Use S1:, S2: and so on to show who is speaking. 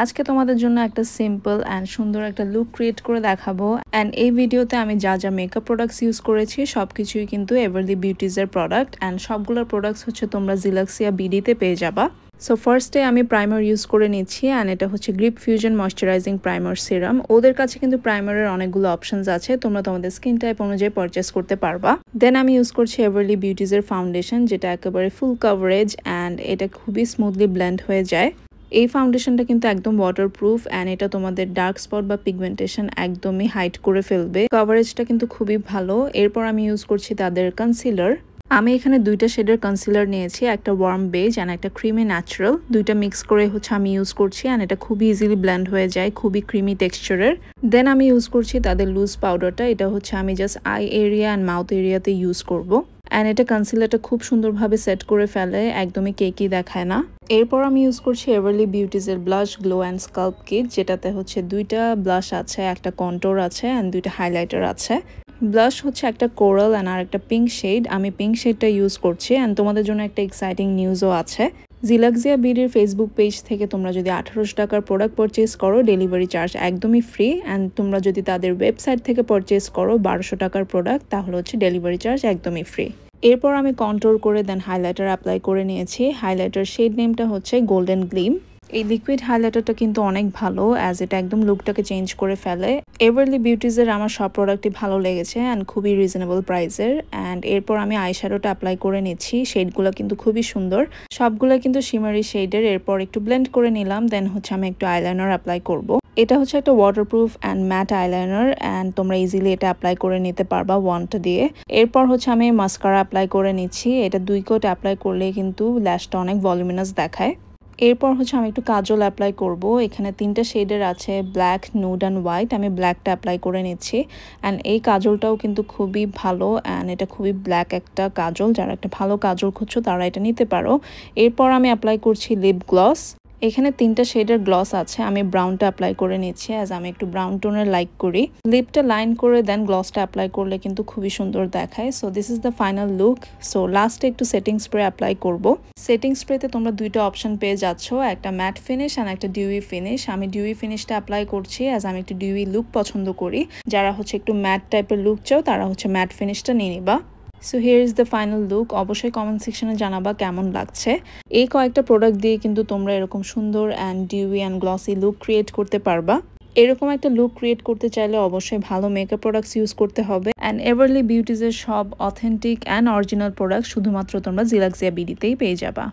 S1: আজকে তোমাদের জন্য একটা সিম্পল অ্যান্ড সুন্দর একটা লুক ক্রিয়েট করে দেখাবো। অ্যান্ড এই ভিডিওতে আমি যা যা মেকআপ প্রোডাক্টস ইউজ করেছি সবকিছুই কিন্তু এভারলি বিউটিজের প্রোডাক্ট, অ্যান্ড সবগুলোর প্রোডাক্টস হচ্ছে তোমরা জিলাক্সিয়া বিডিতে পেয়ে যাবা। সো ফার্স্টে আমি প্রাইমার ইউজ করে নিচ্ছি, অ্যান্ড এটা হচ্ছে grip fusion moisturising primer serum. ওদের কাছে কিন্তু প্রাইমারের অনেকগুলো অপশনস আছে, তোমরা তোমাদের স্কিন টাইপ অনুযায়ী পারচেস করতে পারবা। দেন আমি ইউজ করছি এভারলি বিউটিজের ফাউন্ডেশন, যেটা একেবারে ফুল কভারেজ অ্যান্ড এটা খুবই স্মুথলি ব্লেন্ড হয়ে যায়। এই ফাউন্ডেশনটা কিন্তু একদম ওয়াটারপ্রুফ অ্যান্ড এটা তোমাদের ডার্ক স্পট বা পিগমেন্টেশন একদমই হাইড করে ফেলবে। কভারেজটা কিন্তু খুবই ভালো। এরপর আমি ইউজ করছি তাদের কনসিলার। আমি এখানে দুইটা শেডের কনসিলার নিয়েছি, একটা ওয়ার্ম বেজ অ্যান্ড একটা ক্রিমি ন্যাচারাল। দুইটা মিক্স করে হচ্ছে আমি ইউজ করছি, অ্যান্ড এটা খুবই ইজিলি ব্লেন্ড হয়ে যায়, খুবই ক্রিমি টেক্সচারের। দেন আমি ইউজ করছি তাদের লুজ পাউডারটা। এটা হচ্ছে আমি just I area and mouth এরিয়াতে ইউজ করব। অ্যান্ড এটা কনসিলারটা খুব সুন্দরভাবে সেট করে ফেলে, একদমই কেকি দেখায় না। এরপর আমি ইউজ করছি এভারলি বিউটিজের blush glow and sculpt kit, যেটাতে হচ্ছে দুইটা ব্লাশ আছে, একটা কন্ট্যুর আছে অ্যান্ড দুইটা হাইলাইটার আছে। ব্লাশ হচ্ছে একটা কোরাল অ্যান্ড আর একটা পিঙ্ক শেড। আমি পিঙ্ক শেডটা ইউজ করছি। অ্যান্ড তোমাদের জন্য একটা এক্সাইটিং নিউজও আছে। জিলাক্সিয়া বিডির ফেসবুক পেজ থেকে তোমরা যদি 1800 টাকার প্রোডাক্ট পারচেস করো, ডেলিভারি চার্জ একদমই ফ্রি। অ্যান্ড তোমরা যদি তাদের ওয়েবসাইট থেকে পারচেস করো 1200 টাকার প্রোডাক্ট, তাহলে হচ্ছে ডেলিভারি চার্জ একদমই ফ্রি। এরপর আমি কন্ট্রোল করে দেন হাইলাইটার অ্যাপ্লাই করে নিয়েছি। হাইলাইটার শেড নেমটা হচ্ছে গোল্ডেন গ্লিম। এই লিকুইড হাইলাইটারটা কিন্তু অনেক ভালো, অ্যাজ এটা একদম লুকটাকে চেঞ্জ করে ফেলে। এভারলি বিউটিজের আমার সব প্রোডাক্টই ভালো লেগেছে অ্যান্ড খুবই রিজনেবল প্রাইসের। অ্যান্ড এরপর আমি আইশ্যাডোটা অ্যাপ্লাই করে নিচ্ছি। শেডগুলো কিন্তু খুবই সুন্দর, সবগুলো কিন্তু শিমারি শেডের। এরপর একটু ব্লেন্ড করে নিলাম, দেন হচ্ছে আমি একটু আইলাইনার অ্যাপ্লাই করব। এটা হচ্ছে একটা waterproof and matte eyeliner, and তোমরা ইজিলি এটা অ্যাপ্লাই করে নিতে পারবা ওয়ানটা দিয়ে। এরপর হচ্ছে আমি মাস্কারা অ্যাপ্লাই করে নিচ্ছি। এটা 2 কোট অ্যাপ্লাই করলে কিন্তু ল্যাশটা অনেক ভলিউমিনাস দেখায়। এরপর হচ্ছে আমি একটু কাজল অ্যাপ্লাই করব। এখানে 3টা শেডের আছে, ব্ল্যাক, নুড অ্যান্ড হোয়াইট। আমি ব্ল্যাকটা অ্যাপ্লাই করে নিচ্ছি। অ্যান্ড এই কাজলটাও কিন্তু খুবই ভালো, অ্যান্ড এটা খুবই ব্ল্যাক একটা কাজল। যারা একটা ভালো কাজল খুঁজছো তারা এটা নিতে পারো। এরপর আমি অ্যাপ্লাই করছি লিপ গ্লস। এখানে 3টা শেডের গ্লস আছে, আমি ব্রাউনটা অ্যাপ্লাই করে নিচ্ছি, অ্যাজ আমি একটু ব্রাউন টোনের লাইক করি। লিপটা লাইন করে দেন গ্লসটা অ্যাপ্লাই করলে কিন্তু খুবই সুন্দর দেখায়। So this is the final look. So লাস্টে একটু সেটিং স্প্রে অ্যাপ্লাই করব। সেটিং স্প্রেতে তোমরা 2টা অপশন পেয়ে যাচ্ছ, একটা ম্যাট ফিনিশ অ্যান্ড একটা ডিউই ফিনিশ। আমি ডিউই ফিনিশটা অ্যাপ্লাই করছি, অ্যাজ আমি একটু ডিউই লুক পছন্দ করি। যারা হচ্ছে একটু ম্যাট টাইপের লুক চাও তারা হচ্ছে ম্যাট ফিনিশটা নিয়ে নিবা। So here is the final look. অবশ্যই কমেন্ট সেকশনে জানাবা কেমন লাগছে। এই কয়েকটা প্রোডাক্ট দিয়ে কিন্তু তোমরা এরকম সুন্দর and dewy and glossy look create করতে পারবা। এরকম একটা লুক ক্রিয়েট করতে চাইলে অবশ্যই ভালো মেকআপ প্রোডাক্টস ইউজ করতে হবে। অ্যান্ড এভারলি বিউটিজের সব অথেন্টিক অ্যান্ড অরিজিনাল প্রোডাক্ট শুধুমাত্র তোমরা জিলাক্সিয়া বিডিতেই পেয়ে যাবা।